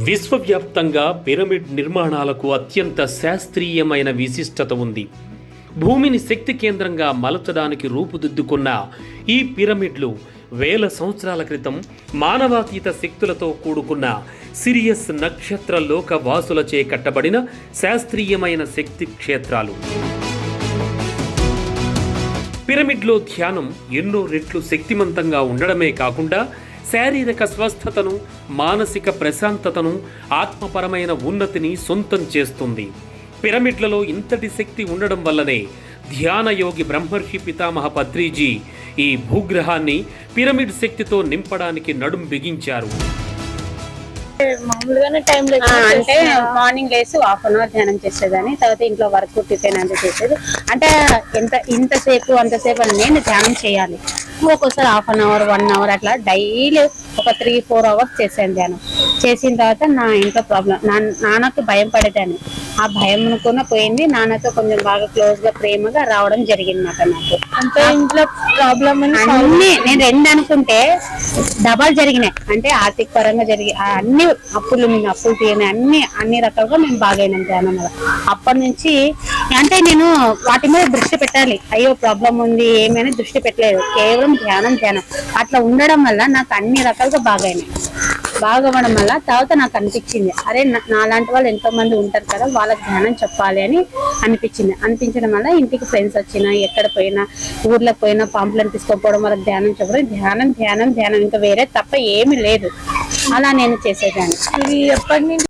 విశ్వవ్యాప్తంగా పిరమిడ్ నిర్మాణాలకు అత్యంత శాస్త్రీయమైన విశిష్టత ఉంది. భూమిని శక్తి కేంద్రంగా మలచడానికి రూపుదిద్దుకున్న ఈ పిరమిడ్లు వేల సంవత్సరాల క్రితం మానవాతీత శక్తులతో కూడుకున్న సిరియస్ నక్షత్ర లోక వాసులచే కట్టబడిన శాస్త్రీయమైన శక్తి క్షేత్రాలు. పిరమిడ్లో ధ్యానం ఎన్నో రెట్లు శక్తిమంతంగా ఉండడమే కాకుండా శారీరక స్వస్థతను, మానసిక ప్రశాంతతను, ఆత్మపరమైన ఉన్నతిని సొంతం చేస్తుంది. పిరమిడ్లలో ఇంతటి శక్తి ఉండడం వల్లనే ధ్యానయోగి బ్రహ్మర్షి పితామహ పత్రిజీ ఈ భూగ్రహాన్ని పిరమిడ్ శక్తితో నింపడానికి నడుం బిగించారు. మామూలుగానే టైం అంటే మార్నింగ్ లేసి హాఫ్ అన్ అవర్ ధ్యానం చేసేదాన్ని. తర్వాత ఇంట్లో వర్క్ టిఫిన్ అంతా చేసేది. అంటే ఇంతసేపు అంతసేపు అని నేను ధ్యానం చేయాలి. ఒక్కోసారి హాఫ్ అన్ అవర్ 1 అవర్ అట్లా డైలీ ఒక 3-4 అవర్స్ చేశాను ధ్యానం. చేసిన తర్వాత నా ఇంట్లో ప్రాబ్లం, నాన్నకు భయం పడేదాన్ని. ఆ భయం కూడా పోయింది. నాన్నతో కొంచెం బాగా క్లోజ్ గా ప్రేమగా రావడం జరిగింది నాకు. అంటే ఇంట్లో ప్రాబ్లం అన్ని నేను 2 అనుకుంటే డబల్ జరిగినాయి. అంటే ఆర్థిక పరంగా జరిగి అన్ని అప్పులు తీయని అన్ని రకాలుగా నేను బాగైనాను ధ్యానం వల్ల. అప్పటి నుంచి అంటే నేను వాటి మీద దృష్టి పెట్టాలి. అయ్యో ప్రాబ్లం ఉంది ఏమైనా దృష్టి పెట్టలేదు. కేవలం ధ్యానం అట్లా ఉండడం వల్ల నాకు అన్ని రకాలుగా బాగైనాయి. బాగవడం వల్ల తర్వాత నాకు అనిపించింది, అరే నాలాంటి వాళ్ళు ఎంతో మంది ఉంటారు కదా, వాళ్ళకి ధ్యానం చెప్పాలి అని అనిపించడం వల్ల ఇంటికి ఫ్రెండ్స్ వచ్చినా, ఎక్కడ పోయినా, ఊర్లోకి పోయినా పాంప్లెట్ తీసుకోకపోవడం వల్ల ధ్యానం చెప్పడం, ధ్యానం ఇంకా వేరే తప్ప ఏమీ లేదు. అలా నేను చేసేదాన్ని. ఇది ఎప్పటి నుంచి